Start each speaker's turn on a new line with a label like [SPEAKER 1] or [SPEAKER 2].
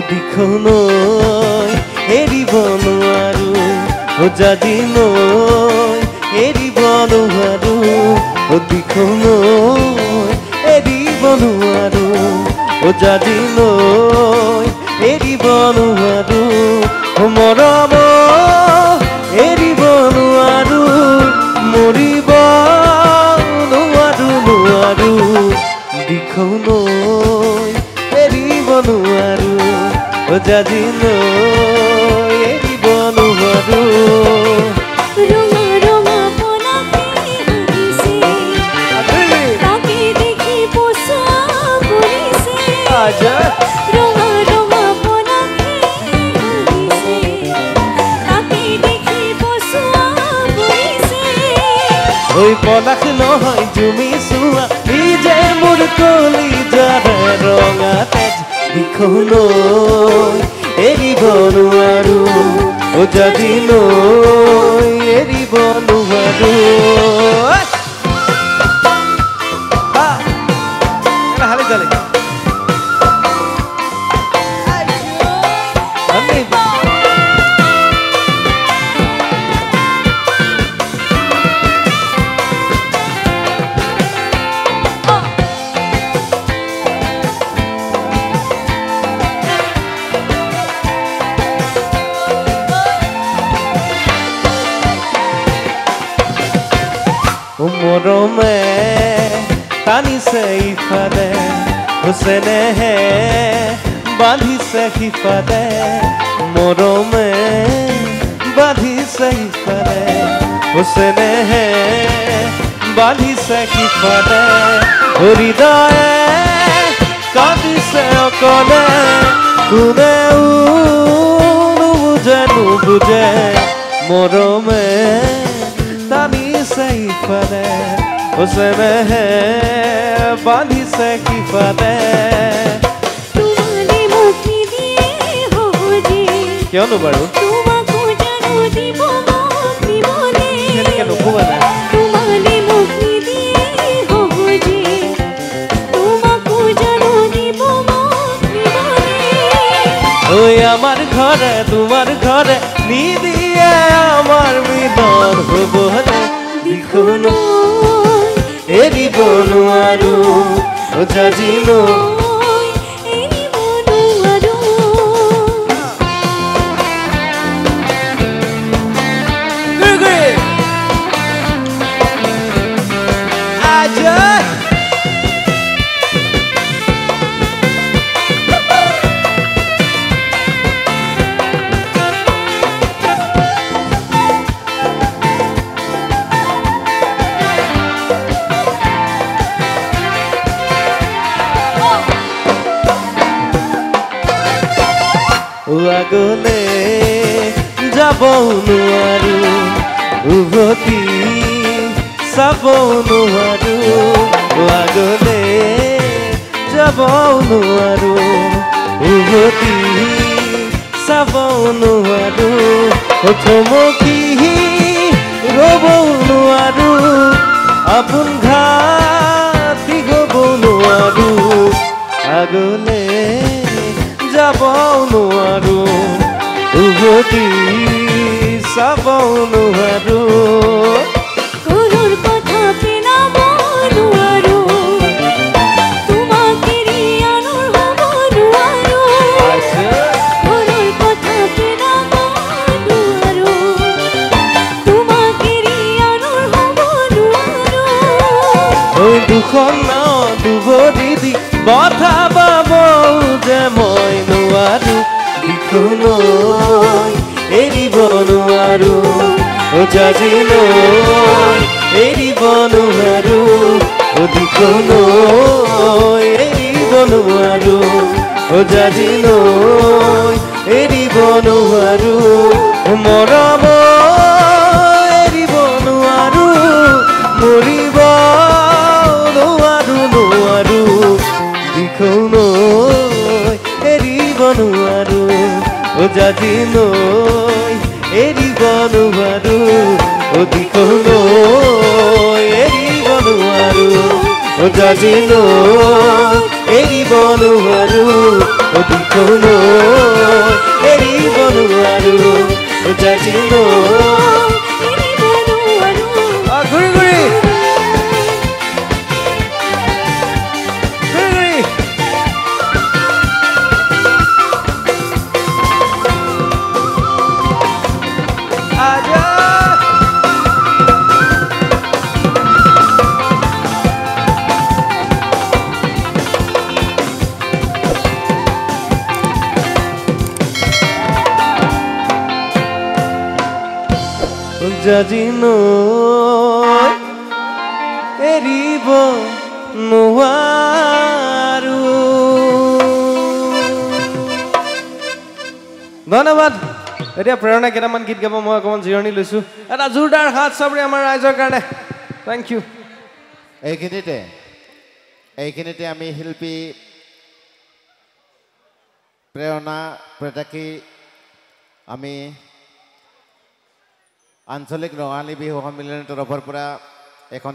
[SPEAKER 1] দিখো নয় এৰিব নোৱাৰো যদি নয় এৰিব নোৱাৰো দিখো নয় এৰিব নোৱাৰো যদি নয় এৰিব নোৱাৰো মৰম এৰিব নোৱাৰো মৰিব নোৱাৰো নোৱাৰো দিখো নয় এৰিব নোৱাৰো যদি নয় এৰিব নোৱাৰো
[SPEAKER 2] রঙা রঙা পলাকে হাসিছে তাকে দেখি পোষা পড়িছে রঙা রঙা পলাকে হাসিছে তাকে দেখি পোষা পড়িছে
[SPEAKER 1] ওই পলাশ নহয় তুমি চোৱা ই যে মোৰ কলিজাৰ ৰঙা তেজ দিখো নয় এৰিব নোৱাৰো যদি নয় এৰিব নোৱাৰো হালি জালে মৰমে টানিছে ইফালে চেনেহে বান্ধিছে সিফালে মৰমে বান্ধিছে ইফালে চেনেহে বান্ধিছে সিফালে হৃদয়ে কান্দিছে অকলে কোনেও নুবুজে নুবুজে মৰমে টানিছে ইফালে চেনেহে বান্ধিছে সিফালে
[SPEAKER 2] তোমালে মুক্তি দিয়ে হবজি
[SPEAKER 1] কিয়নো বাৰু
[SPEAKER 2] তোমাকো জানো দিব মুক্তি মনে
[SPEAKER 1] এনেকে নকবা না
[SPEAKER 2] তোমালে মুক্তি দিয়ে হবজি তোমাকো জানো দিব মুক্তি মনে
[SPEAKER 1] ওই আমার ঘরে তোমার ঘরে নিদিয়ে আমার মিলন হব দিখো নয় এৰিব নোৱাৰো যদি নয়
[SPEAKER 2] এৰিব নোৱাৰো
[SPEAKER 1] আগলে যাব নোৱাৰো উভতি চাব নোৱাৰো আগলে যাব নোৱাৰো উভতি চাব নোৱাৰো থমকি ৰ'ব নোৱাৰো আপোন ঘাটি গ'ব নোৱাৰো আগলে যাব নোৱাৰো উভতি চাব নোৱাৰো
[SPEAKER 2] গৰুৰ কথা পেলাব নোৱাৰো তোমাক এৰি আনৰ হ'ব নোৱাৰো গৰুৰ কথা পেলাব নোৱাৰো তোমাক এৰি আনৰ হ'ব নোৱাৰো
[SPEAKER 1] ওই দুখন নাও দুবৰি দি বঠাব যে মই নোৱাৰো দিখো নয় এৰিব নোৱাৰো যদি নয় এৰিব নোৱাৰো দিখো নয় এৰিব নোৱাৰো যদি নয় এৰিব নোৱাৰো মৰম এৰিব নোৱাৰো মৰিব নোৱাৰো নোৱাৰো দিখন এৰিব নোৱাৰো জাজি নৈ এৰিব নোৱাৰো দিখন এৰিব নোৱাৰো জাজি নৈ এৰিব নোৱাৰো দিখন এৰিব নোৱাৰো জাজি নৈ ঘূৰি ঘূৰি জাজি নৈ এৰিব নোৱাৰো ধন্যবাদ এতিয়া প্ৰেৰণা কেইটামান গীত গাব মই অকণমান জিৰণি লৈছোঁ এটা জোৰদাৰ হাত চাপৰি আমাৰ ৰাইজৰ কাৰণে থেংক ইউ
[SPEAKER 3] এইখিনিতে আমি শিল্পী প্ৰেৰণা প্ৰেতাকী আমি আঞ্চলিক ৰঙালী বিহু সন্মিলনৰ তৰফৰ পৰা এখন